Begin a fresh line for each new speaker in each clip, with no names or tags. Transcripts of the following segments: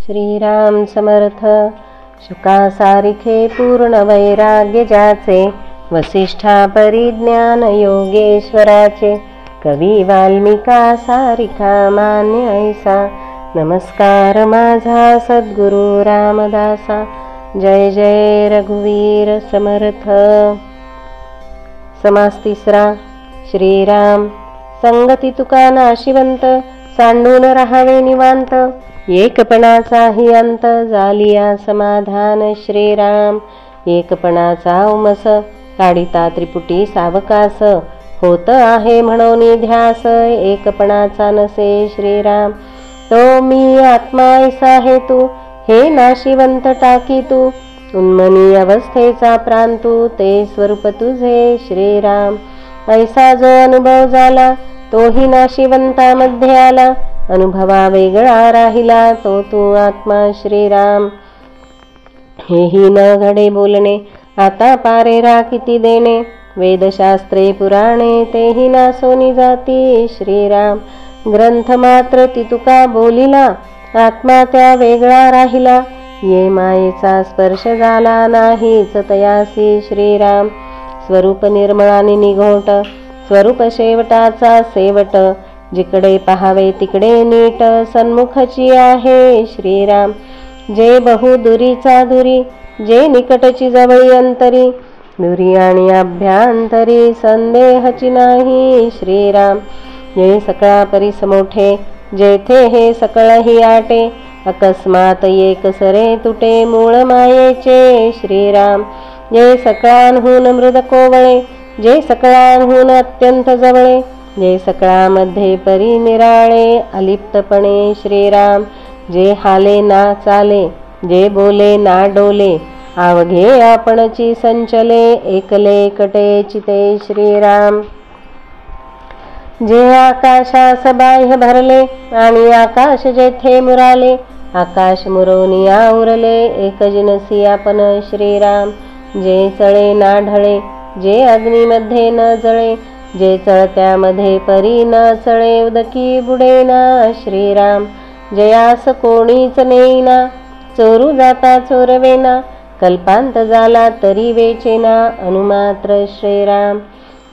श्रीराम समर्थ। शुकासारिखे पूर्ण वैराग्य ज्याचे, वसिष्ठा परिज्ञान योगेश्वराचे, कवी वाल्मिका सारिखा मान्य ऐसा, नमस्कार माझा सद्गुरु रामदासा। जय जय रघुवीर समर्थ। समास तिसरा। श्रीराम संगती तुका नाशिवंत, सांडून राहावे निवांत, एकपणाचाही अंत झालिया समाधान। श्रीराम एकपणाचा उमस, काढिता त्रिपुटी सावकास, होत आहे म्हणून ध्यास, एकपणाचा नसे। श्रीराम तो मी आत्मा ऐसा हे तू, हे नाशिवंत टाकी तू, उन्मनी अवस्थेचा प्रांतू, ते स्वरूप तुझे। श्रीराम ऐसा जो अनुभव झाला, तोही नाशिवंतामध्ये आला, अनुभवा वेगळा राहिला, तो तू आत्मा। श्रीराम हेही न घडे बोलणे, आता पारेरा किती देणे, वेदशास्त्रे पुराणे तेही नासोनी जाती। श्रीराम ग्रंथ मात्र ती तुका बोलिला, आत्मा त्या वेगळा राहिला, ये मायेचा स्पर्श झाला नाहीच तयासी। श्रीराम स्वरूप निर्मळ आणि निघोट, स्वरूप शेवटाचा सेवट, जिकडे पहावे तिकडे नीट, सन्मुखची आहे। श्रीराम जे बहु दुरीचा दुरी, जे निकटची जवळी अंतरी, दुरी आणि अभ्यांतरी संदेहची नाही। श्रीराम ये सकळा परिस मोठे, जेथे हे सकळही आटे, अकस्मात एक सरे तुटे मूळ मायेचे। श्रीराम जे सकळांहून मृद कोवळे, जे सकळांहून अत्यंत जवळे, जे सकळामध्ये परी निराळे अलिप्तपणे। श्रीराम जे हाले ना चाले, जे बोले ना डोले, आवघे आपणची संचले, एकले एकटे चिते। श्रीराम जे आकाशास बाह्य भरले, आणि आकाश जेथे मुराले, आकाश मुरोनी आवरले, एक जिनसी आपण। श्रीराम जे चळे ना ढळे, जे अग्नीमध्ये न जळे, जे चळत्यामध्ये परी न चळे, उदकी बुडेना। श्रीराम जयास कोणीच नेईना, चोरू जाता चोरवेना, कल्पांत झाला तरी वेचेना, अनुमात्र। श्रीराम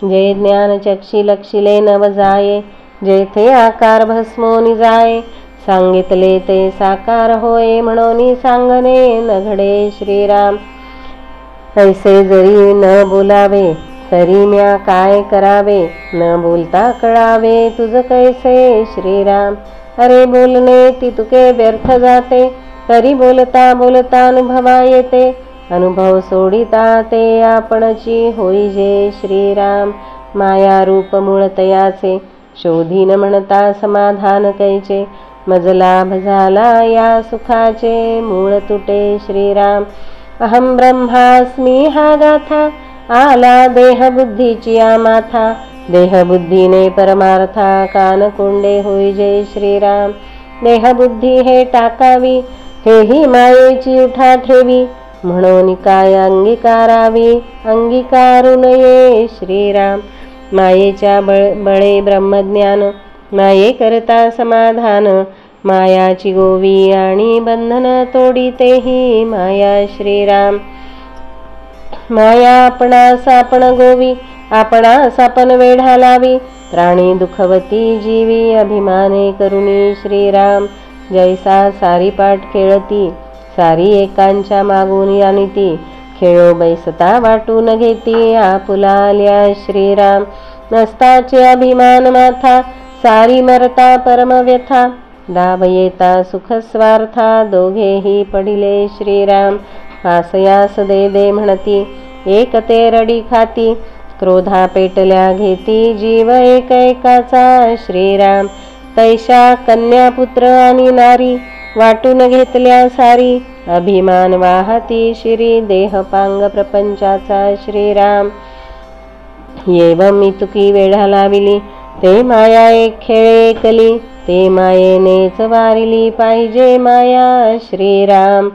जे ज्ञान चक्षी लक्षिले नव जाये, जेथे आकार भस्मोनी जाये, सांगितले ते साकार होय म्हणून सांगणे न घडे। श्रीराम ऐसे जरी न बोलावे, तरी म्या काय करावे, न बोलता कळावे तुझ कैसे। श्रीराम अरे बोलणे ती तुके व्यर्थ जाते, तरी बोलता बोलता अनुभवा येते, अनुभव सोडिता ते आपणची होईजे। श्रीराम माया रूप मूळ तयाचे, शोधी न म्हणता समाधान कैचे, मज लाभ झाला या सुखाचे, मूळ तुटे। श्रीराम अहम ब्रह्मास्मी हा गाथा, आला देह बुद्धीची माथा, देह बुद्धीने परमार्था, कान कोंडे होईजे। श्रीराम देह बुद्धी हे टाकावी, हेही मायेची उठा ठेवी, म्हणून काय अंगीकारावी, अंगीकारू नये। श्रीराम मायेच्या बळे ब्रह्मज्ञान, माये करता समाधान, मायाची गोवी आणि बंधन तोडी तेही माया। श्रीराम माया आपणास आपण गोवी, आपणास आपण वेढा लावी, प्राणी दुखवती जीवी, अभिमाने करुणी। श्रीराम जैसा सारी पाठ खेळती, सारी एकांच्या मागून आणती, खेळो बैसता वाटून घेती, आपुलाल्या। श्रीराम नसताचे अभिमान माथा, सारी मरता परमव्यथा, दाब येता सुख स्वार्था, दोघेही पडिले। श्रीराम पासयास दे दे म्हणती, एक ते रडी खाती, क्रोधा पेटल्या घेती, जीव एक एकाचा। श्रीराम तैशा कन्या पुत्र आणि नारी, वाटून घेतल्या सारी, अभिमान वाहती शिरी, देह पांग प्रपंचाचा। श्रीराम येवं मी तुकी वेढा लाविली, ते माया एक खेळे एकली, ते मायेनेच वारिली पाहिजे माया। श्रीराम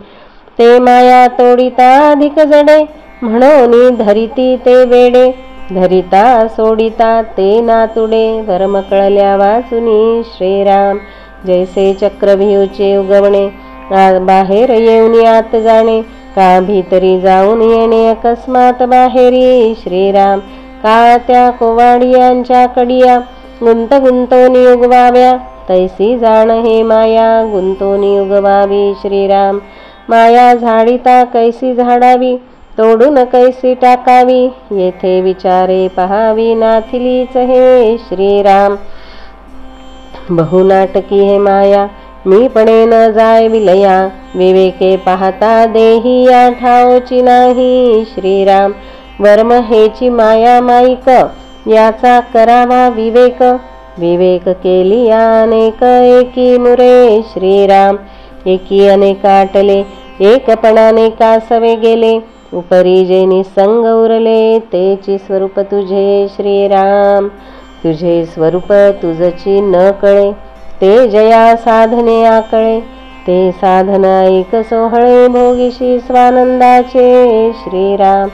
ते माया तोडिता अधिक जडे, म्हणून धरिती ते वेडे, धरिता सोडिता ते नातुडे, वरम कळल्या वाचुनी। श्रीराम जैसे चक्रव्यूहचे उगवणे, बाहेर येऊन आत जाणे, का भीतरी जाऊन येणे अकस्मात बाहेरी. श्रीराम का त्या कोवाडियांच्या कडिया गुंतोनी उगवाव्या, तैसी जाण हे माया गुंतोनी उगवावी. श्रीराम माया झाडिता कैसी झाडावी, तोडून कैसी टाकावी, येथे विचारे पहावी नाथिलीच हे. श्रीराम बहुनाटकी हे माया, मीपणे न जाय विलया, विवेके पाहता देही या ठावची नाही. श्रीराम वर्म हेची माया माईक, याचा करावा विवेक, विवेक केली अनेक एकी मुरे. श्रीराम एकी अनेक आटले, एकपणाने कासवे गेले, उपरी जे निसंग उरले, तेची स्वरूप तुझे. श्रीराम तुझे स्वरूप तुझची न कळे, ते जया साधने आकळे, ते साधन ऐक सोहळे भोगीशी स्वानंदाचे. श्रीराम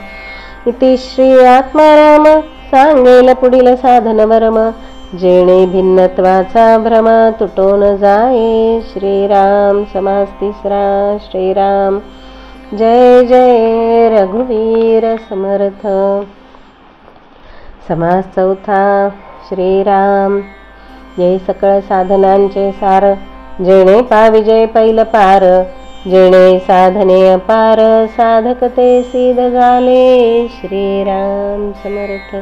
इति श्री आत्माराम सांगेल पुढील साधन वर्म, जेणे भिन्नत्वाचा भ्रम तुटून जाये. श्रीराम समास तिसरा. श्रीराम जय जय रघुवीर समर्थ. समास चौथा. श्रीराम ये सकळ साधनांचे सार, जेणे पाविजय पैल पार, जेणे साधने अपार, साधक ते सिद्ध झाले. श्रीराम समर्थ.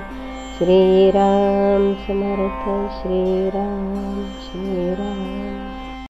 श्रीराम समर्थ. श्रीराम श्रीराम.